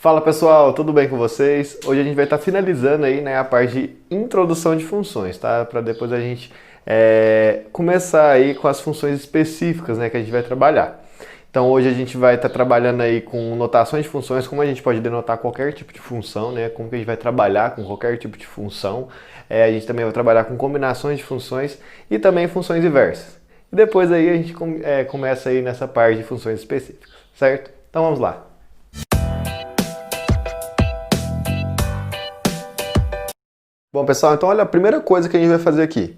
Fala pessoal, tudo bem com vocês? Hoje a gente vai estar finalizando aí, né, a parte de introdução de funções, tá? Para depois a gente começar aí com as funções específicas, né, que a gente vai trabalhar. Então hoje a gente vai estar trabalhando aí com notações de funções, como a gente pode denotar qualquer tipo de função, né? Como que a gente vai trabalhar com qualquer tipo de função. A gente também vai trabalhar com combinações de funções e também funções inversas. E depois aí a gente começa aí nessa parte de funções específicas, certo? Então vamos lá. Bom, pessoal, então olha, a primeira coisa que a gente vai fazer aqui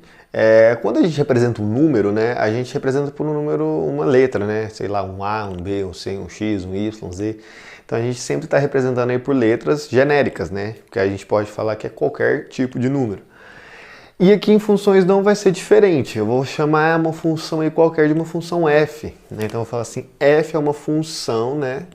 quando a gente representa um número, né, a gente representa por um número uma letra, né, sei lá, um A, um B, um C, um X, um Y, um Z. Então a gente sempre está representando aí por letras genéricas, né, porque a gente pode falar que é qualquer tipo de número. E aqui em funções não vai ser diferente, eu vou chamar uma função aí qualquer de uma função f, né, então eu vou falar assim, f é uma função, né,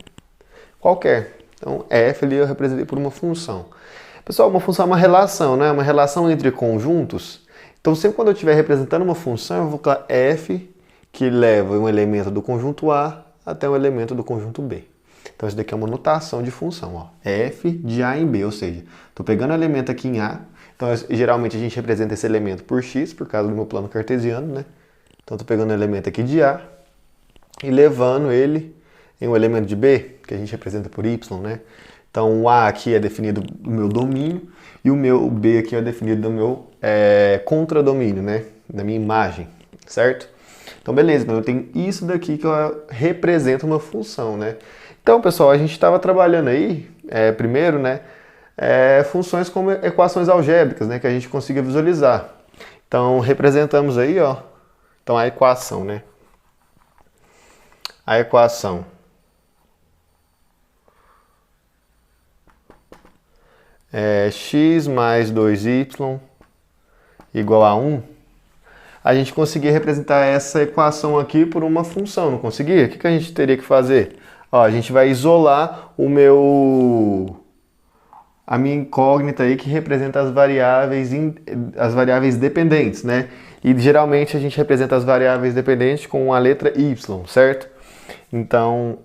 qualquer. Então f ali eu representei por uma função. Pessoal, uma função é uma relação, né? Uma relação entre conjuntos. Então, sempre quando eu estiver representando uma função, eu vou colocar f, que leva um elemento do conjunto A até um elemento do conjunto B. Então, isso daqui é uma notação de função. Ó. F de A em B, ou seja, estou pegando o elemento aqui em A. Então, geralmente a gente representa esse elemento por x, por causa do meu plano cartesiano, né? Então, estou pegando o elemento aqui de A e levando ele em um elemento de B, que a gente representa por y, né? Então o A aqui é definido do meu domínio e o meu B aqui é definido do meu contradomínio, né? Da minha imagem, certo? Então beleza, então eu tenho isso daqui que representa uma função, né? Então pessoal, a gente estava trabalhando aí, primeiro, né? Funções como equações algébricas, né? Que a gente consiga visualizar. Então representamos aí, ó. Então a equação, né? A equação x mais 2y igual a 1, a gente conseguia representar essa equação aqui por uma função, não conseguia? O que a gente teria que fazer? Ó, a gente vai isolar a minha incógnita aí que representa as variáveis dependentes, né? E geralmente a gente representa as variáveis dependentes com a letra y, certo? Então,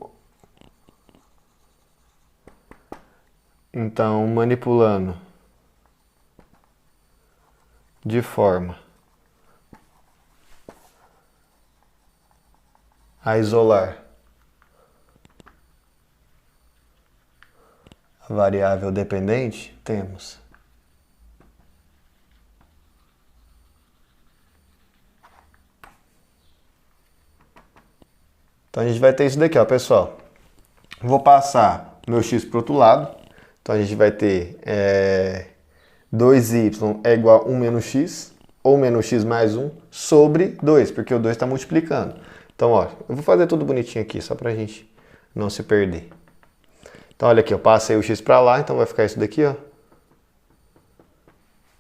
manipulando de forma a isolar a variável dependente, temos então a gente vai ter isso daqui, ó, pessoal. Vou passar meu x para o outro lado. Então a gente vai ter 2y é igual a 1 menos x, ou menos x mais 1, sobre 2, porque o 2 está multiplicando. Então, ó, eu vou fazer tudo bonitinho aqui, só para a gente não se perder. Então, olha aqui, eu passei o x para lá, então vai ficar isso daqui, ó.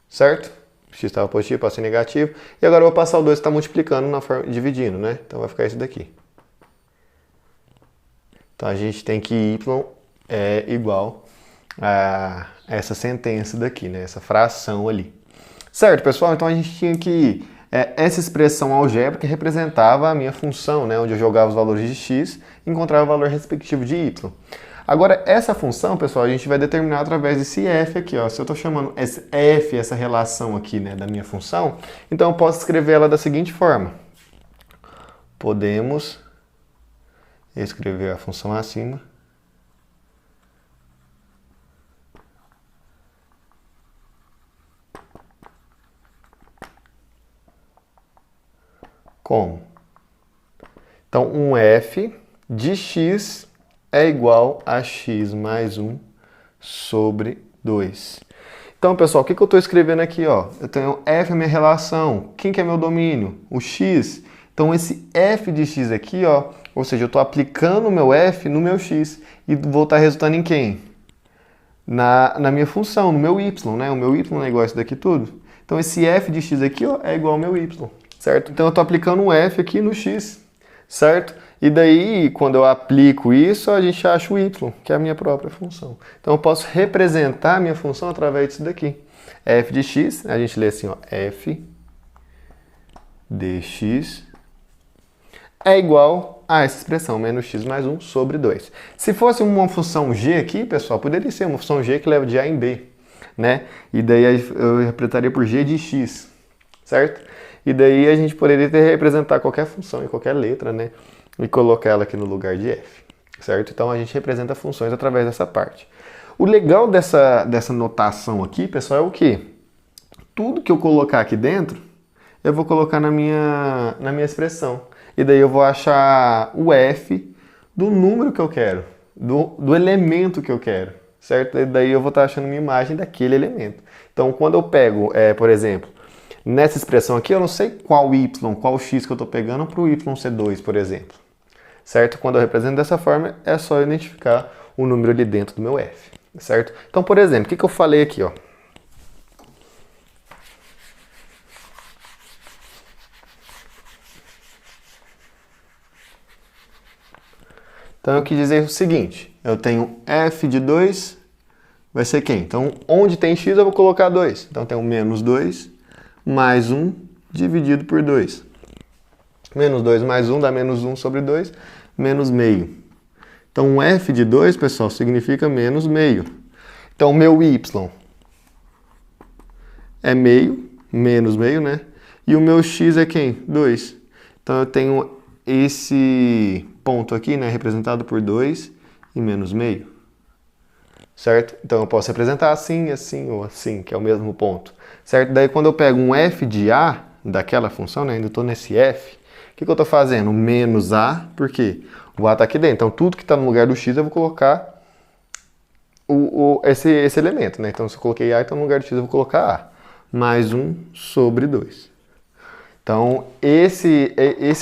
Certo? O x estava positivo, passei negativo. E agora eu vou passar o 2 que está multiplicando na forma, dividindo, né? Então vai ficar isso daqui. Então a gente tem que y é igual a essa sentença daqui, né? Essa fração ali. Certo, pessoal? Então a gente tinha que essa expressão algébrica representava a minha função, né? Onde eu jogava os valores de x e encontrava o valor respectivo de y. Agora, essa função, pessoal, a gente vai determinar através desse f aqui, ó. Se eu estou chamando esse f, essa relação aqui, né, da minha função, então eu posso escrever ela da seguinte forma. Podemos escrever a função acima como? Então, um f de x é igual a x mais 1 sobre 2. Então, pessoal, o que eu estou escrevendo aqui? Ó? Eu tenho f é minha relação. Quem que é meu domínio? O x. Então, esse f de x aqui, ó, ou seja, eu estou aplicando o meu f no meu x e vou estar resultando em quem? Na minha função, no meu y, né? O meu y é igual a isso daqui tudo. Então, esse f de x aqui, ó, é igual ao meu y, certo? Então, eu estou aplicando um f aqui no x, certo? E daí, quando eu aplico isso, a gente acha o y, que é a minha própria função. Então, eu posso representar a minha função através disso daqui. F de x, a gente lê assim, ó, f de x é igual a essa expressão, menos x mais 1 sobre 2. Se fosse uma função g aqui, pessoal, poderia ser uma função g que leva de a em b, né? E daí eu representaria por g de x, certo? E daí a gente poderia representar qualquer função em qualquer letra, né? E colocar ela aqui no lugar de f, certo? Então a gente representa funções através dessa parte. O legal dessa notação aqui, pessoal, é o quê? Tudo que eu colocar aqui dentro, eu vou colocar na minha expressão. E daí eu vou achar o f do número que eu quero, do elemento que eu quero, certo? E daí eu vou estar achando uma imagem daquele elemento. Então, quando eu pego, por exemplo, nessa expressão aqui, eu não sei qual y, qual x que eu estou pegando para o y ser 2, por exemplo. Certo? Quando eu represento dessa forma, é só identificar o número ali dentro do meu f. Certo? Então, por exemplo, o que eu falei aqui, ó? Então eu quis dizer o seguinte, eu tenho f de 2, vai ser quem? Então, onde tem x eu vou colocar 2. Então, eu tenho menos 2 mais 1 dividido por 2. Menos 2 mais 1 dá menos 1 sobre 2, menos meio. Então, f de 2, pessoal, significa menos meio. Então, meu y é meio, menos meio, né? E o meu x é quem? 2. Então, eu tenho esse ponto aqui, né, representado por 2 e menos meio, certo? Então eu posso representar assim, assim ou assim, que é o mesmo ponto, certo? Daí quando eu pego um f de a daquela função, né, ainda estou nesse f, o que eu estou fazendo? Menos a, por quê? O a está aqui dentro, então tudo que está no lugar do x eu vou colocar esse elemento, né? Então se eu coloquei a, então no lugar do x eu vou colocar a, mais 1 sobre 2. Então, esse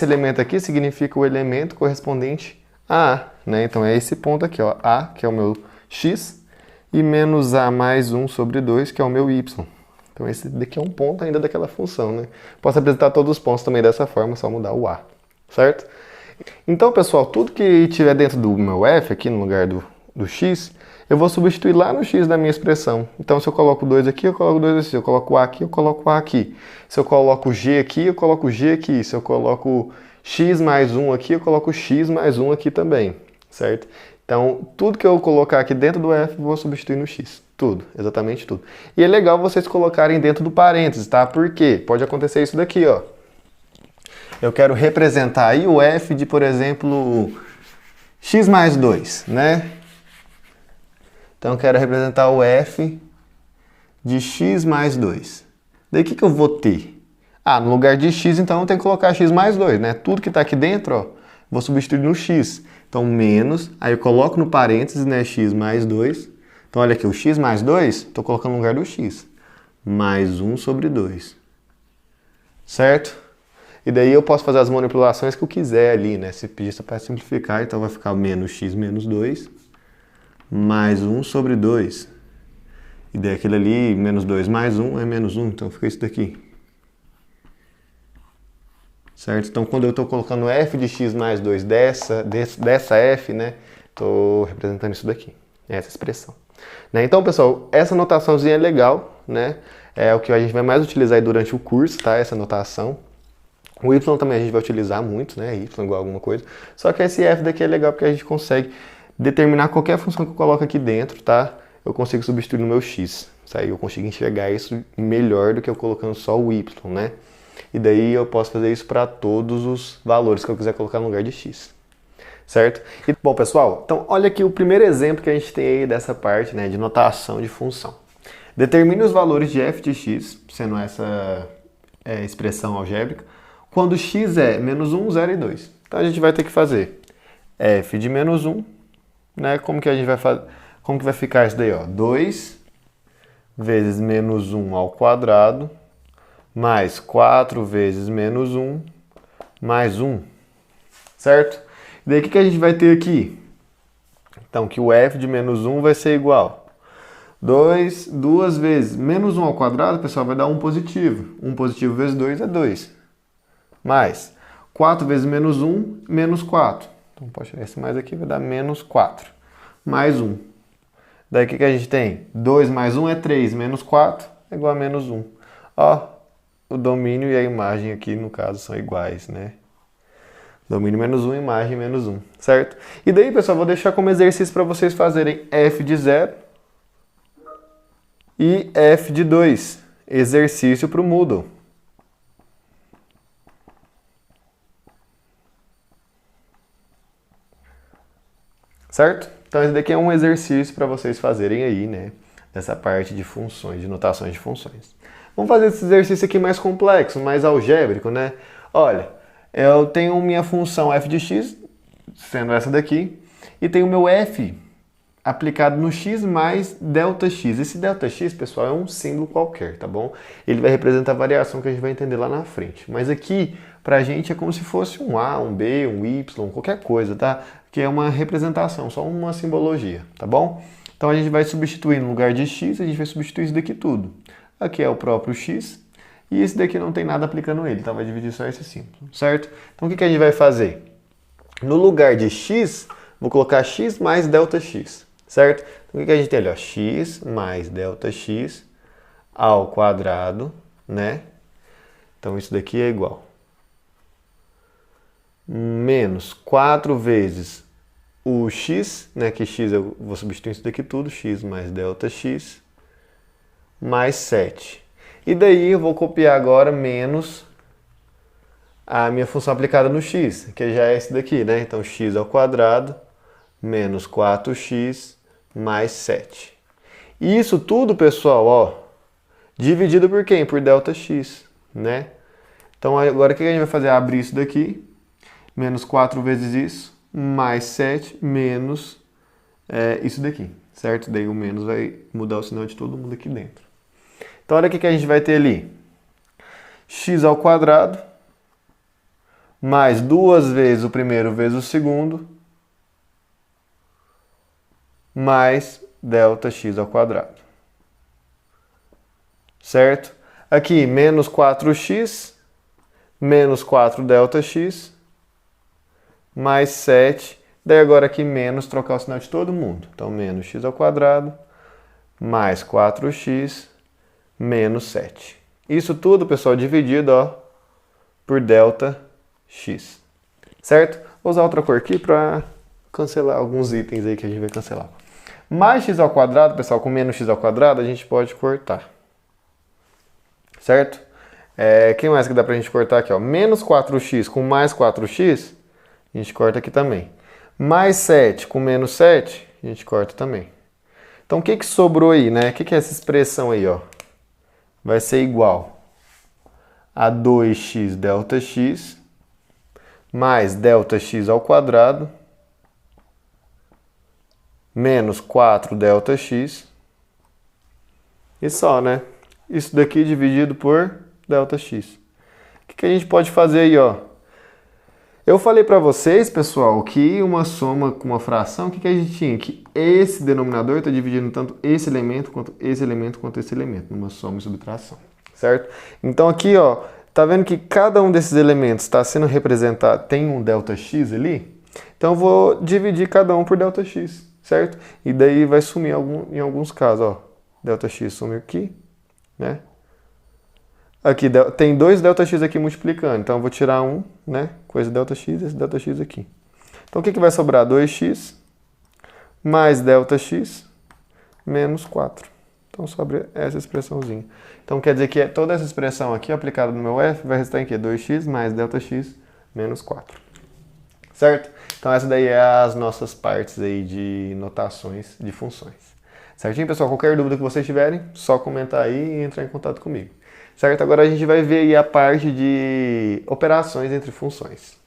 elemento aqui significa o elemento correspondente a A, né? Então, é esse ponto aqui, ó, A, que é o meu x, e menos A mais 1 sobre 2, que é o meu y. Então, esse daqui é um ponto ainda daquela função, né? Posso apresentar todos os pontos também dessa forma, só mudar o A, certo? Então, pessoal, tudo que tiver dentro do meu f, aqui no lugar do x, eu vou substituir lá no x da minha expressão. Então, se eu coloco 2 aqui, eu coloco 2 aqui. Se eu coloco a aqui, eu coloco a aqui. Se eu coloco g aqui, eu coloco g aqui. Se eu coloco x mais 1 aqui, eu coloco x mais 1 aqui também, certo? Então, tudo que eu colocar aqui dentro do f, eu vou substituir no x. Tudo, exatamente tudo. E é legal vocês colocarem dentro do parênteses, tá? Por quê? Pode acontecer isso daqui, ó. Eu quero representar aí o f de, por exemplo, x mais 2, né? Então, eu quero representar o f de x mais 2. Daí, o que eu vou ter? Ah, no lugar de x, então, eu tenho que colocar x mais 2, né? Tudo que está aqui dentro, ó, vou substituir no x. Então, menos, aí eu coloco no parênteses, né, x mais 2. Então, olha aqui, o x mais 2, estou colocando no lugar do x. Mais 1 sobre 2. Certo? E daí eu posso fazer as manipulações que eu quiser ali, né? Se pedir só para simplificar, então vai ficar menos x menos 2. Mais 1 sobre 2. E daí aquele ali, menos 2 mais 1 é menos 1, então fica isso daqui. Certo? Então quando eu estou colocando f de x mais 2 dessa f, né, estou representando isso daqui, essa expressão. Né? Então, pessoal, essa notaçãozinha é legal, né? É o que a gente vai mais utilizar aí durante o curso, tá? Essa notação. O y também a gente vai utilizar muito, né? Y igual a alguma coisa. Só que esse f daqui é legal porque a gente consegue determinar qualquer função que eu coloco aqui dentro, tá? Eu consigo substituir no meu x. Isso aí eu consigo enxergar isso melhor do que eu colocando só o y, né? E daí eu posso fazer isso para todos os valores que eu quiser colocar no lugar de x. Certo? E, bom, pessoal, então olha aqui o primeiro exemplo que a gente tem aí dessa parte, né, de notação de função. Determine os valores de f de x, sendo essa expressão algébrica, quando x é menos 1, 0 e 2. Então a gente vai ter que fazer f de menos 1, né? Como que a gente vai fazer? Como que vai ficar isso daí, ó? 2 vezes menos 1 ao quadrado, mais 4 vezes menos 1, mais 1. Certo? E daí o que a gente vai ter aqui? Então, que o f de menos 1 vai ser igual. 2 vezes menos 1 ao quadrado, pessoal, vai dar 1 positivo. 1 positivo vezes 2 é 2. Mais 4 vezes menos 1, menos 4. Então, pode tirar esse mais aqui, vai dar menos 4. Mais 1. Daí o que a gente tem? 2 mais 1 é 3, menos 4 é igual a menos 1. Ó, o domínio e a imagem aqui, no caso, são iguais, né? Domínio menos 1, imagem menos 1, certo? E daí, pessoal, vou deixar como exercício para vocês fazerem f de 0 e f de 2. Exercício para o Moodle. Certo? Então esse daqui é um exercício para vocês fazerem aí, né? Nessa parte de funções, de notações de funções. Vamos fazer esse exercício aqui mais complexo, mais algébrico, né? Olha, eu tenho minha função f de x, sendo essa daqui, e tenho meu f aplicado no x mais ΔX. Esse ΔX, pessoal, é um símbolo qualquer, tá bom? Ele vai representar a variação que a gente vai entender lá na frente. Mas aqui, pra gente, é como se fosse um A, um B, um Y, qualquer coisa, tá? Que é uma representação, só uma simbologia, tá bom? Então a gente vai substituir no lugar de x, a gente vai substituir isso daqui tudo. Aqui é o próprio x, e esse daqui não tem nada aplicando ele, então vai dividir só esse símbolo, certo? Então o que a gente vai fazer? No lugar de x, vou colocar x mais ΔX. Certo? Então, o que a gente tem ali? Ó? X mais ΔX ao quadrado, né? Então, isso daqui é igual. Menos 4 vezes o x, né? Que x eu vou substituir isso daqui tudo, x mais ΔX, mais 7. E daí eu vou copiar agora menos a minha função aplicada no x, que já é esse daqui, né? Então, x ao quadrado menos 4x mais 7. E isso tudo, pessoal, ó, dividido por quem? Por ΔX, né? Então agora o que a gente vai fazer? Abrir isso daqui, menos 4 vezes isso, mais 7, menos isso daqui, certo? Daí o menos vai mudar o sinal de todo mundo aqui dentro. Então olha o que a gente vai ter ali. X ao quadrado, mais 2 vezes o primeiro vezes o segundo, mais ΔX ao quadrado. Certo? Aqui, menos 4x, menos 4 ΔX, mais 7. Daí agora aqui menos, trocar o sinal de todo mundo. Então, menos x ao quadrado, mais 4x, menos 7. Isso tudo, pessoal, dividido ó, por ΔX. Certo? Vou usar outra cor aqui para cancelar alguns itens aí que a gente vai cancelar. Mais x ao quadrado, pessoal, com menos x ao quadrado, a gente pode cortar. Certo? Quem mais que dá pra gente cortar aqui? Ó? Menos 4x com mais 4x, a gente corta aqui também. Mais 7 com menos 7, a gente corta também. Então, o que sobrou aí, né? O que é essa expressão aí, ó? Vai ser igual a 2x ΔX mais ΔX ao quadrado menos 4 ΔX e só, né? Isso daqui dividido por ΔX. O que a gente pode fazer aí, ó? Eu falei para vocês, pessoal, que uma soma com uma fração, o que a gente tinha? Que esse denominador está dividindo tanto esse elemento, quanto esse elemento, quanto esse elemento, numa soma e subtração, certo? Então aqui, ó, tá vendo que cada um desses elementos está sendo representado, tem um ΔX ali? Então eu vou dividir cada um por ΔX, certo? E daí vai sumir em alguns casos, ó. ΔX some aqui, né? Aqui tem 2 ΔX aqui multiplicando, então eu vou tirar um, né? Com esse ΔX e esse ΔX aqui. Então o que vai sobrar? 2x mais ΔX menos 4. Então sobra essa expressãozinha. Então quer dizer que toda essa expressão aqui aplicada no meu f vai restar em quê? 2x mais ΔX menos 4. Certo? Então essa daí é as nossas partes aí de notações de funções. Certinho, pessoal? Qualquer dúvida que vocês tiverem, só comentar aí e entrar em contato comigo. Certo? Agora a gente vai ver aí a parte de operações entre funções.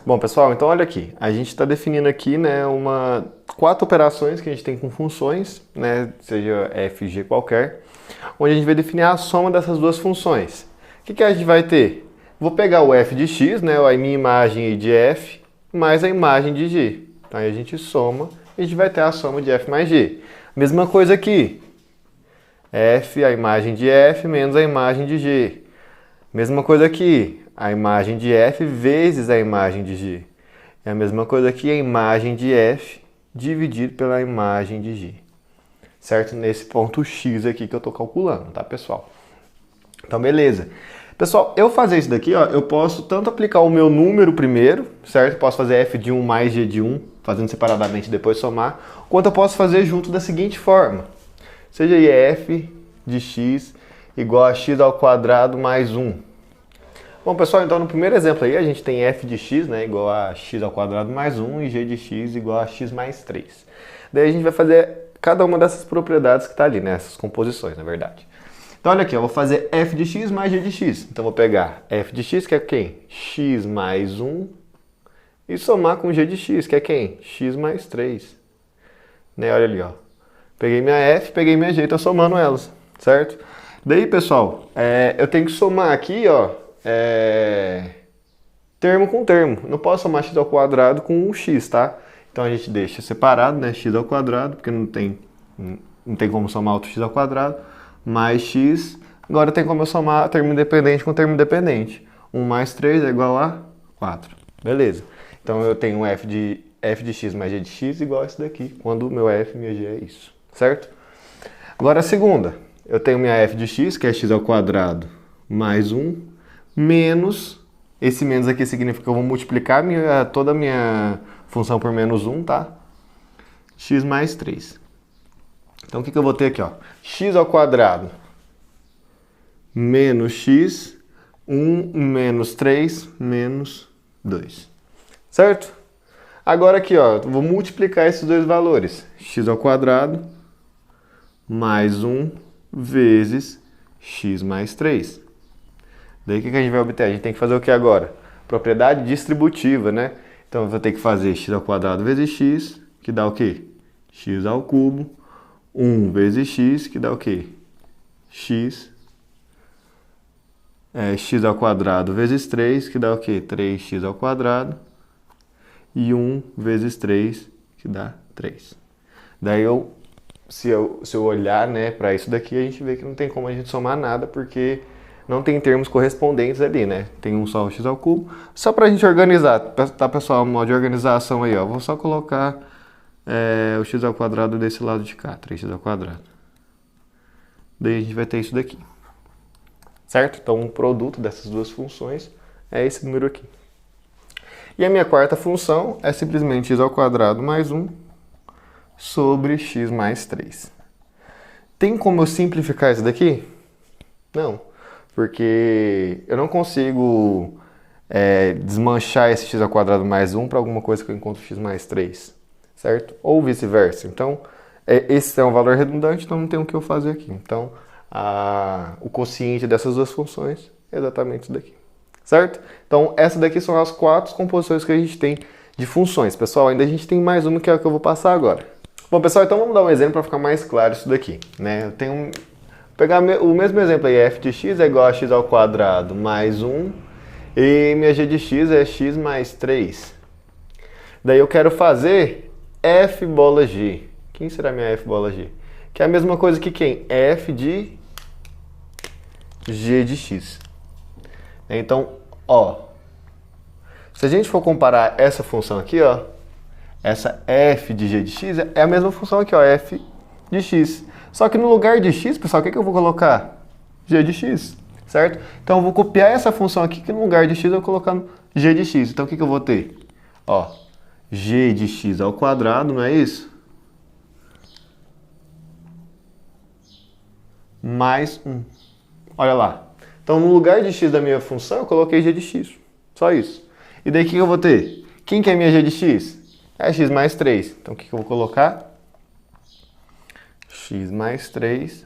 Bom, pessoal, então olha aqui. A gente está definindo aqui, né, 4 operações que a gente tem com funções, né, seja f, g qualquer, onde a gente vai definir a soma dessas duas funções. O que a gente vai ter? Vou pegar o f de x, né, a minha imagem de f, mais a imagem de g. Então aí a gente soma e a gente vai ter a soma de f mais g. Mesma coisa aqui. F, a imagem de f, menos a imagem de g. Mesma coisa aqui, a imagem de f vezes a imagem de g. É a mesma coisa aqui, a imagem de f dividido pela imagem de g. Certo? Nesse ponto x aqui que eu estou calculando, tá, pessoal? Então, beleza. Pessoal, eu fazer isso daqui, ó, eu posso tanto aplicar o meu número primeiro, certo? Posso fazer f de 1 mais g de 1, fazendo separadamente e depois somar, quanto eu posso fazer junto da seguinte forma. Seja aí f de x igual a x ao quadrado mais 1. Bom, pessoal, então no primeiro exemplo aí a gente tem f de x, né, igual a x ao quadrado mais 1 e g de x igual a x mais 3. Daí a gente vai fazer cada uma dessas propriedades que está ali, né, essas composições, na verdade. Então olha aqui, eu vou fazer f de x mais g de x. Então eu vou pegar f de x, que é quem? X mais 1, e somar com g de x, que é quem? X mais 3. Né? Olha ali, ó. Peguei minha f, peguei minha g, estou somando elas, certo? Daí, pessoal, eu tenho que somar aqui, ó, termo com termo. Não posso somar x ao quadrado com um x, tá? Então a gente deixa separado, né? X ao quadrado, porque não tem como somar outro x ao quadrado. Mais x, agora tem como eu somar termo independente com termo independente. 1 mais 3 é igual a 4. Beleza. Então eu tenho f de x mais g de x igual a isso daqui, quando o meu f e minha g é isso. Certo? Agora a segunda. Eu tenho minha f de x, que é x ao quadrado mais 1, menos, esse menos aqui significa que eu vou multiplicar toda a minha função por menos 1, tá? X mais 3. Então, o que eu vou ter aqui, ó? X ao quadrado menos x, 1 menos 3 menos 2. Certo? Agora aqui, ó, eu vou multiplicar esses dois valores. X ao quadrado mais 1 vezes x mais 3. Daí, o que a gente vai obter? A gente tem que fazer o que agora? Propriedade distributiva, né? Então, eu vou ter que fazer x ao quadrado vezes x, que dá o quê? X ao cubo. 1 vezes x, que dá o quê? X ao quadrado vezes 3, que dá o quê? 3x ao quadrado. E 1 vezes 3, que dá 3. Daí, se eu olhar, né, para isso daqui, a gente vê que não tem como a gente somar nada, porque não tem termos correspondentes ali, né? Tem um só o x ao cubo. Só para a gente organizar, tá, pessoal? Modo de organização aí, ó. Vou só colocar o x ao quadrado desse lado de cá, 3x ao quadrado. Daí a gente vai ter isso daqui. Certo? Então, o produto dessas duas funções é esse número aqui. E a minha quarta função é simplesmente x ao quadrado mais 1 sobre x mais 3. Tem como eu simplificar isso daqui? Não, porque eu não consigo desmanchar esse x ao quadrado mais 1 para alguma coisa que eu encontro x mais 3. Certo? Ou vice-versa. Então, esse é um valor redundante, então não tem o que eu fazer aqui. Então, o quociente dessas duas funções é exatamente isso daqui. Certo? Então, essas daqui são as 4 composições que a gente tem de funções. Pessoal, ainda a gente tem mais uma que é a que eu vou passar agora. Bom, pessoal, então vamos dar um exemplo para ficar mais claro isso daqui. Né? Eu tenho pegar o mesmo exemplo aí, f de x é igual a x ao quadrado mais 1 e minha g de x é x mais 3. Daí eu quero fazer f bola g. Quem será minha f bola g? Que é a mesma coisa que quem? f de g de x. Então, ó, se a gente for comparar essa função aqui, ó, essa f de g de x é a mesma função aqui, ó, f de x. Só que no lugar de x, pessoal, o que eu vou colocar? G de x, certo? Então eu vou copiar essa função aqui, que no lugar de x eu vou colocar no g de x. Então o que eu vou ter? Ó, g de x ao quadrado, não é isso? Mais 1. Olha lá. Então no lugar de x da minha função, eu coloquei g de x. Só isso. E daí o que eu vou ter? Quem que é minha g de x? É x mais 3. Então o que eu vou colocar? X mais 3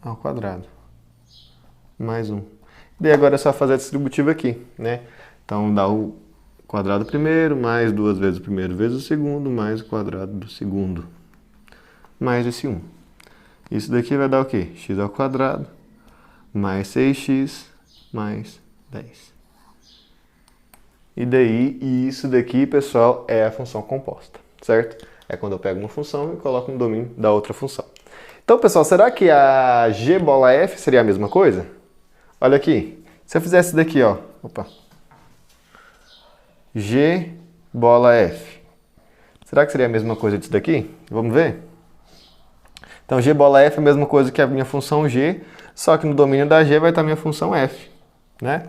ao quadrado. Mais 1. Daí agora é só fazer a distributiva aqui, né? Então dá o quadrado primeiro, mais 2 vezes o primeiro vezes o segundo, mais o quadrado do segundo. Mais esse 1. Isso daqui vai dar o quê? X ao quadrado, mais 6x, mais 10. E daí, isso daqui, pessoal, é a função composta, certo? É quando eu pego uma função e coloco no domínio da outra função. Então, pessoal, será que a g bola f seria a mesma coisa? Olha aqui, se eu fizesse isso daqui, ó, opa, g bola f, será que seria a mesma coisa disso daqui? Vamos ver? Então, g bola f é a mesma coisa que a minha função g, Só que no domínio da g vai estar a minha função f, né?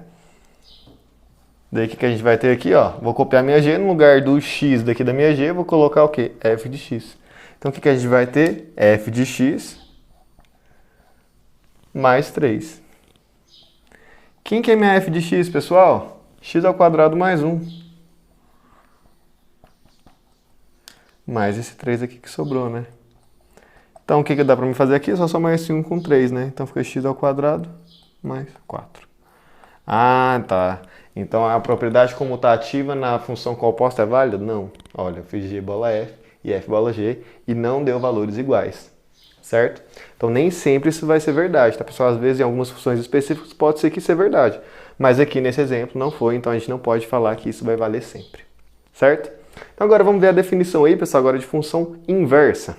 Daí o que a gente vai ter aqui, ó? Vou copiar minha g, no lugar do x daqui da minha g, vou colocar o quê? F de x. Então o que a gente vai ter? F de x mais 3. Quem que é minha f de x, pessoal? X ao quadrado mais 1. Mais esse 3 aqui que sobrou, né? Então o que dá pra me fazer aqui? É só somar esse 1 com 3, né? Então fica x ao quadrado mais 4. Ah, tá. Então a propriedade comutativa na função composta é válida? Não. Olha, eu fiz g bola f e f bola g e não deu valores iguais, certo? Então nem sempre isso vai ser verdade, tá, pessoal? Às vezes em algumas funções específicas pode ser que isso é verdade, mas aqui nesse exemplo não foi, então a gente não pode falar que isso vai valer sempre, certo? Então agora vamos ver a definição aí, pessoal, agora de função inversa.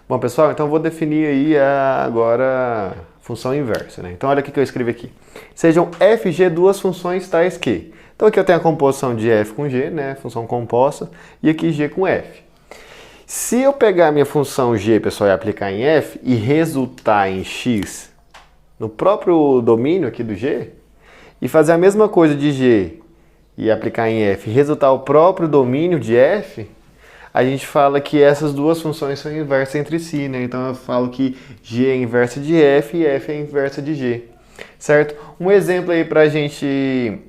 Bom, pessoal, então eu vou definir aí agora função inversa, né? Então olha o que eu escrevi aqui. Sejam f e g duas funções tais que... Então aqui eu tenho a composição de f com g, né? Função composta, e aqui g com f. Se eu pegar a minha função g, pessoal, e aplicar em f e resultar em x no próprio domínio aqui do g, e fazer a mesma coisa de g e aplicar em f e resultar o próprio domínio de f, a gente fala que essas duas funções são inversas entre si, né? Então eu falo que g é inversa de f e f é inversa de g, certo? Um exemplo aí pra gente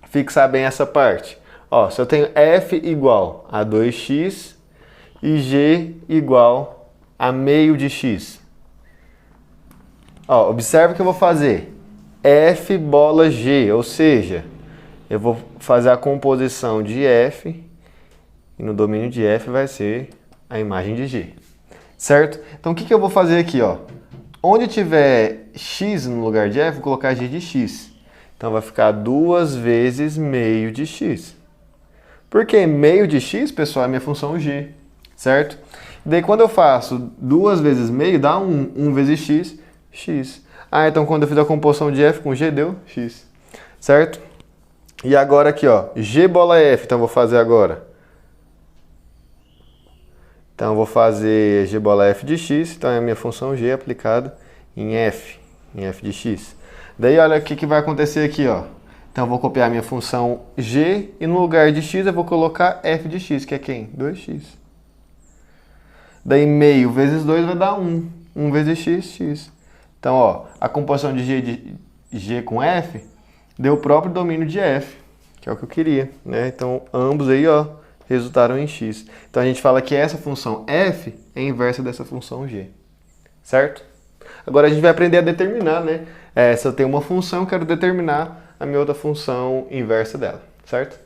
fixar bem essa parte. Ó, se eu tenho f igual a 2x e g igual a meio de x. Ó, observe o que eu vou fazer. F bola g, ou seja, eu vou fazer a composição de f e no domínio de f vai ser a imagem de g, certo? Então o que eu vou fazer aqui, ó? Onde tiver x no lugar de f, vou colocar g de x. Então vai ficar 2 vezes meio de x. Por que meio de x, pessoal, é minha função g, certo? Daí quando eu faço 2 vezes meio, dá 1 vezes x, x. Ah, então quando eu fiz a composição de f com g, deu x, certo? E agora aqui, ó, g bola f, então eu vou fazer agora. Então eu vou fazer g bola f de x, então é a minha função g aplicada em f de x. Daí olha o que vai acontecer aqui, ó. Então eu vou copiar a minha função g e no lugar de x eu vou colocar f de x, que é quem? 2x. Daí meio vezes 2 vai dar 1. 1 vezes x, x. Então, ó, a composição de g com f deu o próprio domínio de f, que é o que eu queria, né? Então, ambos aí, ó, resultaram em x. Então, a gente fala que essa função f é inversa dessa função g, certo? Agora, a gente vai aprender a determinar, né? Se eu tenho uma função, eu quero determinar a minha outra função inversa dela, certo?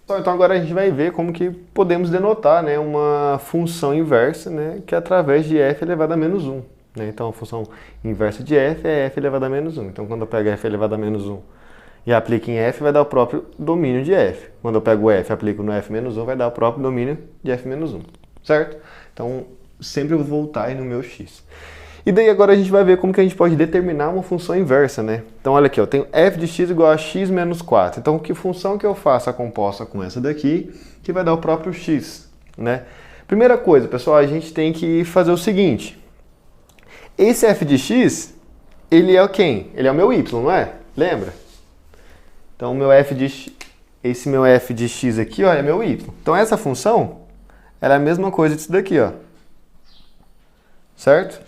Então, agora a gente vai ver como que podemos denotar, né, uma função inversa, né, que é através de f elevado a menos 1. Né? Então, a função inversa de f é f elevado a menos 1. Então, quando eu pego f elevado a menos 1 e aplico em f, vai dar o próprio domínio de f. Quando eu pego o f e aplico no f menos 1, vai dar o próprio domínio de f menos 1, certo? Então, sempre eu vou voltar aí no meu x. E daí agora a gente vai ver como que a gente pode determinar uma função inversa, né? Então, olha aqui, eu tenho f de x igual a x menos 4. Então, que função que eu faço a composta com essa daqui, que vai dar o próprio x, né? Primeira coisa, pessoal, a gente tem que fazer o seguinte. Esse f de x, ele é quem? Ele é o meu y, não é? Lembra? Então, esse meu f de x aqui, ó, é meu y. Então, essa função, ela é a mesma coisa disso daqui, ó. Certo?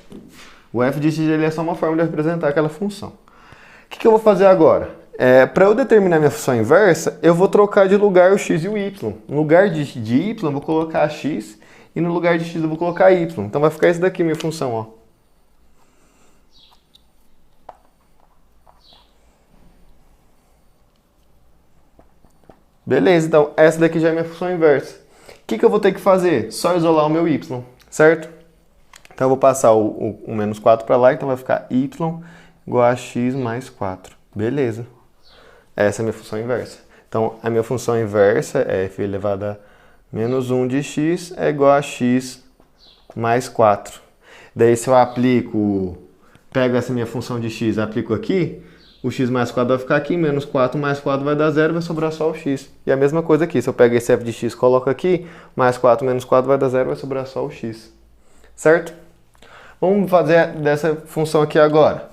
O f de x ele é só uma forma de representar aquela função. O que eu vou fazer agora? Para eu determinar minha função inversa, eu vou trocar de lugar o x e o y. No lugar de y, eu vou colocar x, e no lugar de x eu vou colocar y. Então, vai ficar isso daqui, minha função, ó. Beleza, então essa daqui já é minha função inversa. O que eu vou ter que fazer? Só isolar o meu y, certo? Então eu vou passar o menos 4 para lá, então vai ficar y igual a x mais 4. Beleza. Essa é a minha função inversa. Então a minha função inversa é f elevado a menos 1 de x é igual a x mais 4. Daí se eu pego essa minha função de x e aplico aqui, o x mais 4 vai ficar aqui, menos 4 mais 4 vai dar 0, vai sobrar só o x. E a mesma coisa aqui, se eu pego esse f de x e coloco aqui, mais 4 menos 4 vai dar 0, vai sobrar só o x. Certo? Vamos fazer dessa função aqui agora.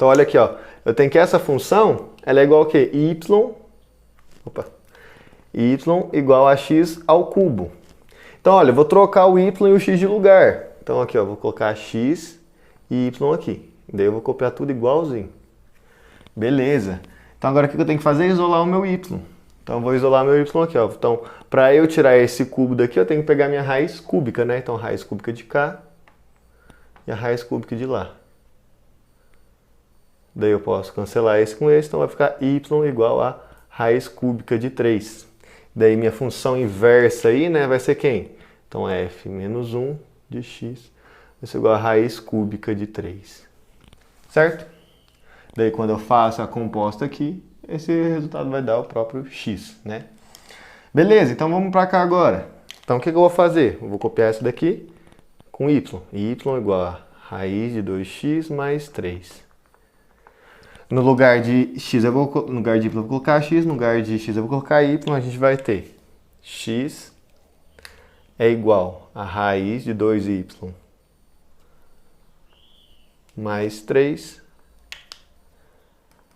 Então olha aqui, ó, eu tenho que essa função, ela é igual a quê? y igual a x ao cubo. Então olha, eu vou trocar o y e o x de lugar. Então aqui, ó, vou colocar x e y aqui. Daí eu vou copiar tudo igualzinho. Beleza. Então agora o que eu tenho que fazer é isolar o meu y. Então eu vou isolar meu y aqui, ó. Então, para eu tirar esse cubo daqui, eu tenho que pegar minha raiz cúbica, né? Então, raiz cúbica de cá e a raiz cúbica de lá. Daí eu posso cancelar esse com esse, então vai ficar y igual a raiz cúbica de 3. Daí minha função inversa aí, né, vai ser quem? Então, f menos 1 de x vai ser igual a raiz cúbica de 3. Certo? Daí quando eu faço a composta aqui, esse resultado vai dar o próprio x, né? Beleza, então vamos para cá agora. Então o que eu vou fazer? Eu vou copiar isso daqui com y. Y igual a raiz de 2x mais 3. No lugar de x, no lugar de y eu vou colocar x, no lugar de x eu vou colocar y, a gente vai ter x é igual a raiz de 2y mais 3.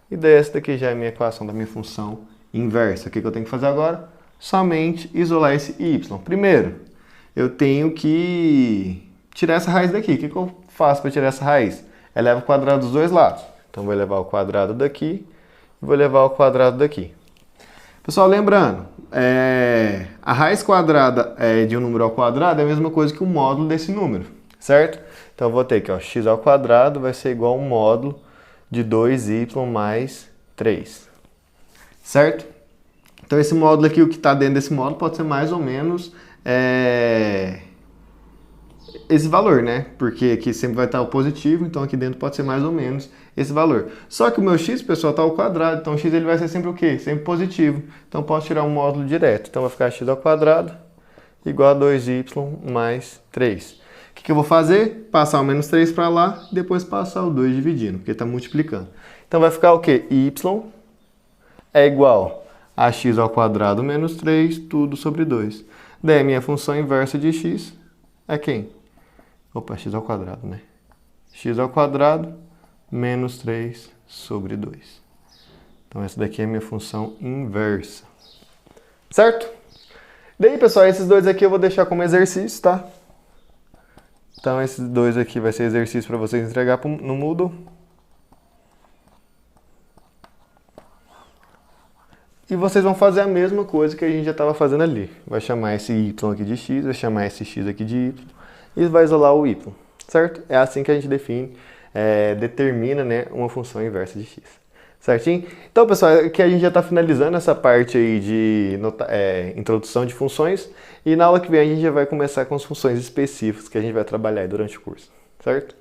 E daí essa daqui já é a minha equação da minha função inversa. O que eu tenho que fazer agora? Somente isolar esse y. Primeiro, eu tenho que tirar essa raiz daqui. O que eu faço para tirar essa raiz? Eleva o quadrado dos dois lados. Então, vou levar o quadrado daqui e vou levar o quadrado daqui. Pessoal, lembrando, a raiz quadrada de um número ao quadrado é a mesma coisa que o módulo desse número, certo? Então, eu vou ter que x ao quadrado vai ser igual a um módulo de 2y mais 3, certo? Então, esse módulo aqui, o que está dentro desse módulo, pode ser mais ou menos esse valor, né? Porque aqui sempre vai estar o positivo, então aqui dentro pode ser mais ou menos esse valor. Só que o meu x, pessoal, está ao quadrado, então o x ele vai ser sempre o quê? Sempre positivo. Então, posso tirar um módulo direto. Então, vai ficar x ao quadrado igual a 2y mais 3. O que eu vou fazer? Passar o menos 3 para lá, e depois passar o 2 dividindo, porque está multiplicando. Então vai ficar o quê? Y é igual a x ao quadrado menos 3, tudo sobre 2. Daí a minha função inversa de x é quem? Opa, x ao quadrado, né? X ao quadrado menos 3 sobre 2. Então essa daqui é a minha função inversa. Certo? Daí, pessoal, esses dois aqui eu vou deixar como exercício, tá? Então, esses dois aqui vai ser exercício para vocês entregar no Moodle. E vocês vão fazer a mesma coisa que a gente já estava fazendo ali. Vai chamar esse y aqui de x, vai chamar esse x aqui de y e vai isolar o y, certo? É assim que a gente define, determina, né, uma função inversa de x. Certinho? Então, pessoal, aqui a gente já está finalizando essa parte aí de introdução de funções. E na aula que vem a gente já vai começar com as funções específicas que a gente vai trabalhar aí durante o curso. Certo?